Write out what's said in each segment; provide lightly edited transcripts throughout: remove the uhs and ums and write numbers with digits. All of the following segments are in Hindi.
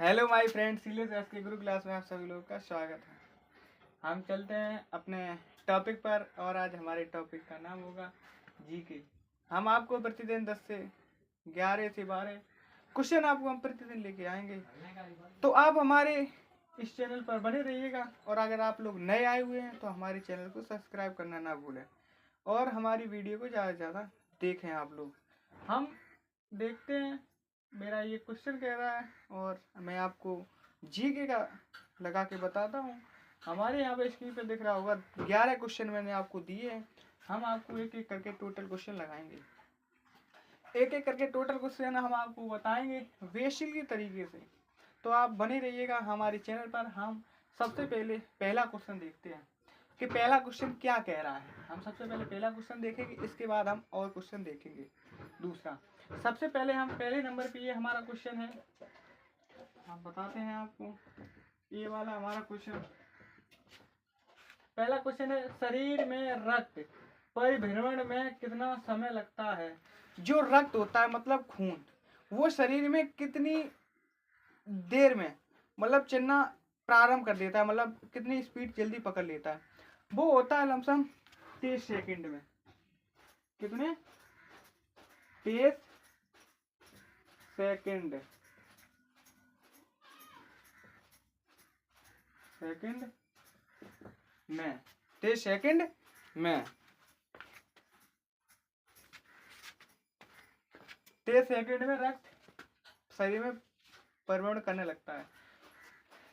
हेलो माय फ्रेंड, सीलियस एस के गुरु क्लास में आप सभी लोगों का स्वागत है। हम चलते हैं अपने टॉपिक पर और आज हमारे टॉपिक का नाम होगा जीके। हम आपको प्रतिदिन 10 से 11 से 12 क्वेश्चन आपको हम प्रतिदिन लेके आएंगे, तो आप हमारे इस चैनल पर बने रहिएगा। और अगर आप लोग नए आए हुए हैं तो हमारे चैनल को सब्सक्राइब करना ना भूलें और हमारी वीडियो को ज़्यादा से ज़्यादा देखें आप लोग। हम देखते हैं, मेरा ये क्वेश्चन कह रहा है और मैं आपको जीके का लगा के बताता हूँ। हमारे यहाँ पे स्क्रीन पे दिख रहा होगा 11 क्वेश्चन मैंने आपको दिए हैं। हम आपको एक एक करके टोटल क्वेश्चन लगाएंगे, एक एक करके टोटल क्वेश्चन हम आपको बताएंगे बेसिक के तरीके से। तो आप बने रहिएगा हमारे चैनल पर। हम सबसे पहले पहला क्वेश्चन देखते हैं कि पहला क्वेश्चन क्या कह रहा है। हम सबसे पहले पहला क्वेश्चन देखेंगे, इसके बाद हम और क्वेश्चन देखेंगे। दूसरा, सबसे पहले हम पहले नंबर पे ये हमारा क्वेश्चन है, हम बताते हैं आपको। ये वाला हमारा क्वेश्चन, पहला क्वेश्चन है, शरीर में रक्त परिभ्रमण में कितना समय लगता है। जो रक्त होता है मतलब खून, वो शरीर में कितनी देर में मतलब चलना प्रारंभ कर देता है, मतलब कितनी स्पीड जल्दी पकड़ लेता है। वो होता है लमसम 30 सेकंड में। कितने? 30 सेकंड में 30 सेकंड में 30 सेकंड में रक्त शरीर में परिभ्रमण करने लगता है।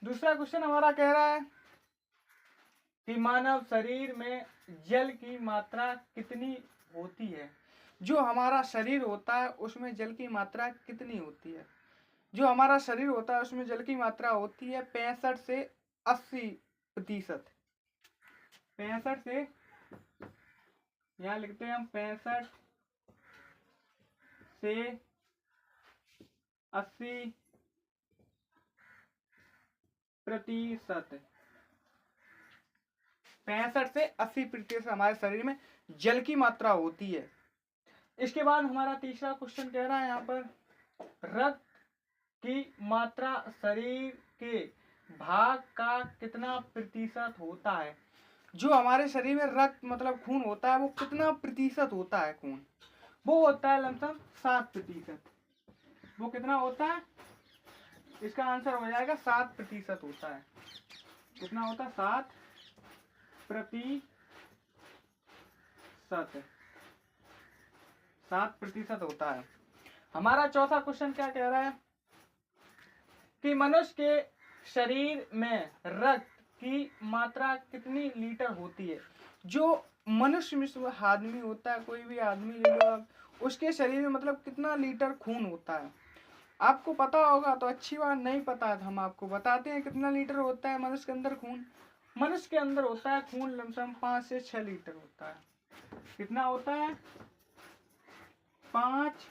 दूसरा क्वेश्चन हमारा कह रहा है कि मानव शरीर में जल की मात्रा कितनी होती है। जो हमारा शरीर होता है उसमें जल की मात्रा कितनी होती है। जो हमारा शरीर होता है उसमें जल की मात्रा होती है 65 से 80%। 65 से, यहाँ लिखते हैं हम 65 से 80%। 65 से 80% हमारे शरीर में जल की मात्रा होती है। इसके बाद हमारा तीसरा क्वेश्चन कह रहा है यहाँ पर, रक्त की मात्रा शरीर के भाग का कितना प्रतिशत होता है। जो हमारे शरीर में रक्त मतलब खून होता है वो कितना प्रतिशत होता है खून। वो होता है लमसम 7%। वो कितना होता है? इसका आंसर हो जाएगा 7% होता है। कितना होता है? 7% होता है। हमारा चौथा क्वेश्चन क्या कह रहा है कि मनुष्य के शरीर में रक्त की मात्रा कितनी लीटर होती है। जो मनुष्य में आदमी होता है, कोई भी आदमी ले लो आप, उसके शरीर में मतलब कितना लीटर खून होता है। आपको पता होगा तो अच्छी बात, नहीं पता है तो हम आपको बताते हैं कितना लीटर होता है मनुष्य के अंदर खून। मनुष्य के अंदर होता है खून लमसम 5 से 6 लीटर होता है। कितना होता है? 5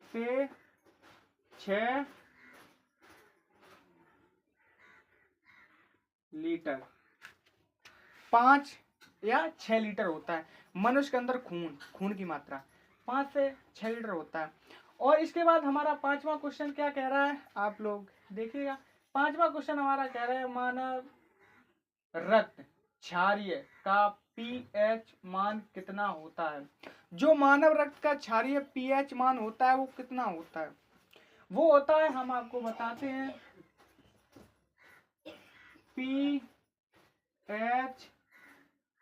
से 6 लीटर, 5 या 6 लीटर होता है मनुष्य के अंदर खून की मात्रा 5 से 6 लीटर होता है। और इसके बाद हमारा पांचवा क्वेश्चन क्या कह रहा है, आप लोग देखिएगा। पांचवा क्वेश्चन हमारा कह रहा है, मानव रक्त क्षारीय का पीएच मान कितना होता है। जो मानव रक्त का क्षारीय पीएच मान होता है वो कितना होता है। वो होता है, हम आपको बताते हैं, पीएच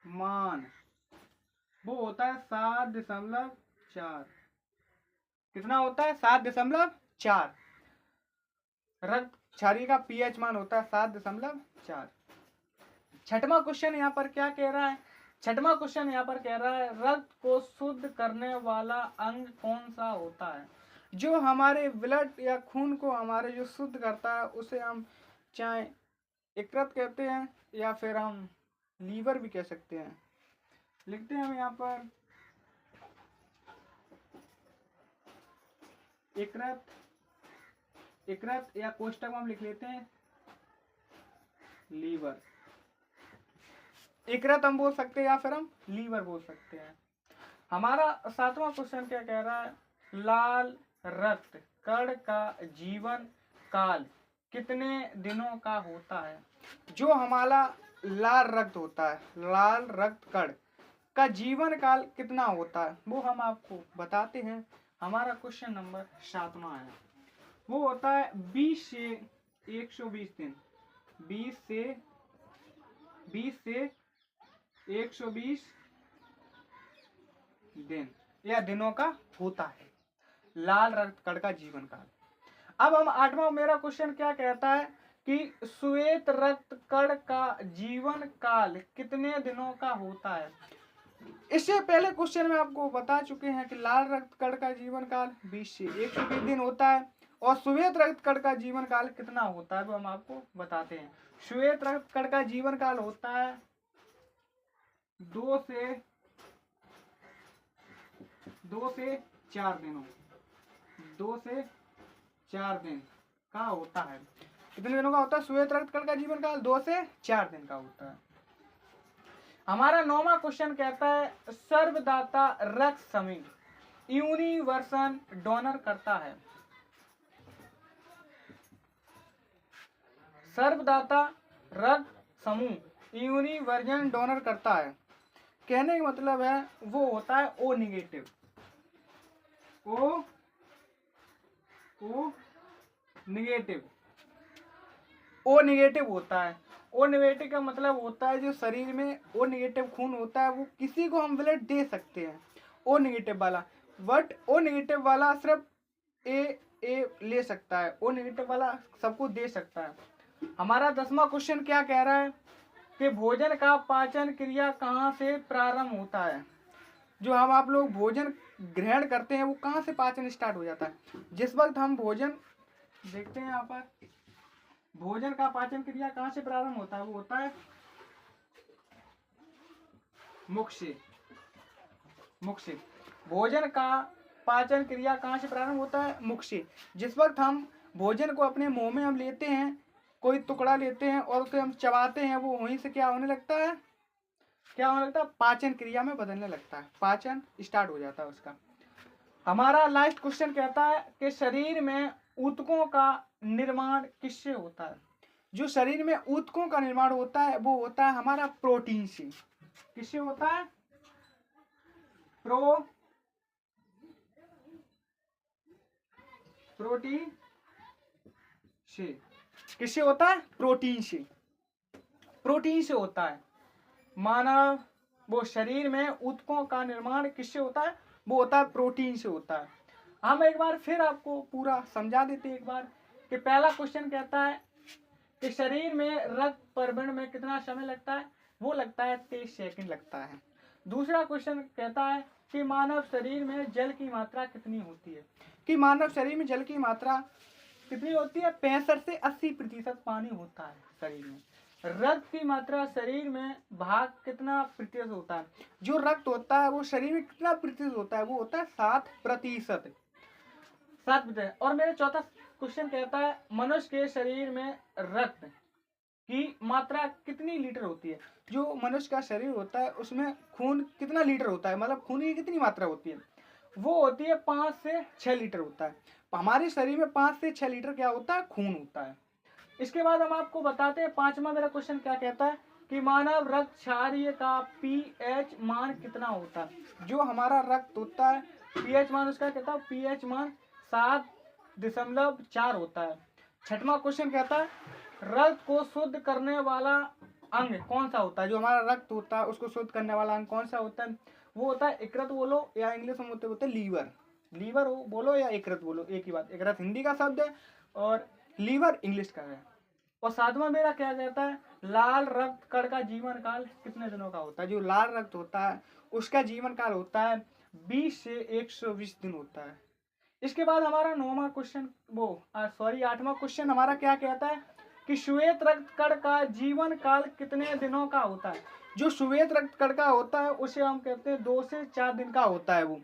मान वो होता है 7.4। कितना होता है? 7.4। रक्त क्षारीय का पीएच मान होता है 7.4। छठवां क्वेश्चन यहाँ पर क्या कह रहा है? छठवां क्वेश्चन यहाँ पर कह रहा है, रक्त को शुद्ध करने वाला अंग कौन सा होता है। जो हमारे ब्लड या खून को हमारे जो शुद्ध करता है उसे हम चाहे यकृत कहते हैं या फिर हम लीवर भी कह सकते हैं। लिखते हैं हम यहाँ पर यकृत या कोष्टक में हम लिख लेते हैं लीवर। यकृत हम बोल सकते हैं या फिर हम लीवर बोल सकते हैं। हमारा सातवां क्वेश्चन क्या कह रहा है, लाल रक्त कण का जीवन काल कितने दिनों का होता है? जो हमारा लाल रक्त होता है, लाल रक्त कण का जीवन काल कितना होता है, वो हम आपको बताते हैं। हमारा क्वेश्चन नंबर 7वां है, वो होता है 20 से 120 दिन। 20 से 120 दिन या दिनों का होता है लाल रक्त कण का जीवन काल। अब हम 8वां, मेरा क्वेश्चन क्या कहता है कि श्वेत रक्त कण का जीवन काल कितने दिनों का होता है। इससे पहले क्वेश्चन में आपको बता चुके हैं कि लाल रक्त कण का जीवन काल 20 से 120 दिन होता है और श्वेत रक्त कण का जीवन काल कितना होता है वो हम आपको बताते हैं। श्वेत रक्त कण का जीवन काल होता है 2 से 4 दिनों, 2 से 4 दिन का होता है। कितने दिनों का होता है श्वेत रक्त कण का जीवन काल? 2 से 4 दिन का होता है। हमारा 9वां क्वेश्चन कहता है सर्वदाता रक्त समूह यूनिवर्सल डोनर करता है। सर्वदाता रक्त समूह यूनिवर्सल डोनर करता है, कहने का मतलब है वो होता है O negative. O negative, O negative होता है। ओ निगेटिव का मतलब होता है जो शरीर में ओ निगेटिव खून होता है वो किसी को हम ब्लड दे सकते हैं, ओ निगेटिव वाला। बट ओ निगेटिव वाला सिर्फ ए ले सकता है, ओ निगेटिव वाला सबको दे सकता है। हमारा 10वां क्वेश्चन क्या कह रहा है कि भोजन का पाचन क्रिया कहाँ से प्रारंभ होता है। जो हम आप लोग भोजन ग्रहण करते हैं वो कहाँ से पाचन स्टार्ट हो जाता है। जिस वक्त हम भोजन देखते हैं यहाँ पर, भोजन का पाचन क्रिया कहाँ से प्रारंभ होता है, वो होता है मुख से। मुख से भोजन का पाचन क्रिया कहाँ से प्रारंभ होता है, मुख से। जिस वक्त हम भोजन को अपने मुंह में हम लेते हैं, कोई टुकड़ा लेते हैं और उसे हम चबाते हैं, वो वहीं से क्या होने लगता है, पाचन क्रिया में बदलने लगता है, पाचन स्टार्ट हो जाता है उसका। हमारा लास्ट क्वेश्चन कहता है कि शरीर में ऊतकों का निर्माण किससे होता है। जो शरीर में ऊतकों का निर्माण होता है वो होता है हमारा प्रोटीन से। किससे होता है, प्रोटीन से। किससे होता है, प्रोटीन से। प्रोटीन से होता है मानव, वो शरीर में ऊतकों का निर्माण किससे होता है, वो होता है प्रोटीन से होता है। हम एक बार फिर आपको पूरा समझा देते हैं एक बार कि पहला क्वेश्चन कहता है कि शरीर में रक्त परिवहन में कितना समय लगता है, वो लगता है 23 सेकंड लगता है। दूसरा क्वेश्चन कहता है कि मानव शरीर में जल की मात्रा कितनी होती है, कि मानव शरीर में जल की मात्रा कितनी होती है, 65 से 80% पानी होता है शरीर में। रक्त की मात्रा शरीर में भाग कितना प्रतिशत होता है, जो रक्त होता है वो शरीर में कितना प्रतिशत होता है, वो होता है 7%। और मेरा चौथा क्वेश्चन कहता है मनुष्य के शरीर में रक्त की मात्रा कितनी लीटर होती है। जो मनुष्य का शरीर होता है उसमें खून कितना लीटर होता है, मतलब खून की कितनी मात्रा होती है, वो होती है 5 से 6 लीटर होता है। हमारे शरीर में 5 से 6 लीटर क्या होता है, खून होता है। इसके बाद हम आपको बताते हैं 5वां मेरा क्वेश्चन क्या कहता है कि मानव रक्त क्षारीय का पीएच मान कितना होता है। जो हमारा रक्त होता है पीएच मान उसका कहता है, पीएच मान 7.4 होता है। 6वां क्वेश्चन कहता है रक्त को शुद्ध करने वाला अंग कौन सा होता है। जो हमारा रक्त होता है उसको शुद्ध करने वाला अंग कौन सा होता है, वो होता है यकृत बोलो या इंग्लिश में बोलते हैं लीवर। लीवर बोलो या यकृत बोलो, एक ही बात। यकृत हिंदी का शब्द है और लीवर इंग्लिश का है। और 7वां मेरा क्या कहता है लाल रक्त कण का जीवन काल कितने दिनों का होता है। जो लाल रक्त होता है उसका जीवन काल होता है 20 से 120 दिन होता है। इसके बाद हमारा 9वां क्वेश्चन 8वां क्वेश्चन हमारा क्या कहता है कि श्वेत रक्त कण का जीवन काल कितने दिनों का होता है। जो श्वेत रक्त कण का होता है उसे हम कहते हैं 2 से 4 दिन का होता है वो।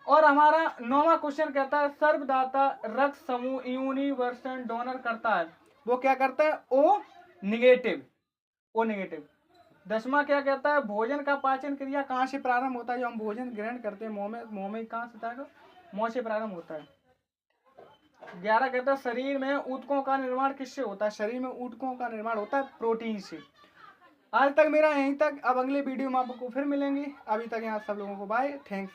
और हमारा 9वां क्वेश्चन कहता है सर्वदाता रक्त समूह यूनिवर्सल डोनर करता है, वो क्या करता है, ओ निगेटिव। 10वां क्या कहता है भोजन का पाचन क्रिया कहाँ से प्रारंभ होता है। जो हम भोजन ग्रहण करते हैं मुंह में कहाँ से होता है, मुंह से प्रारंभ होता है। 11 कहता है शरीर में ऊतकों का निर्माण किससे होता है? शरीर में ऊतकों का निर्माण होता है प्रोटीन से। आज तक मेरा यहीं तक, अब अगले वीडियो में आपको फिर मिलेंगे। अभी तक यहाँ सब लोगों को बाय, थैंक्स।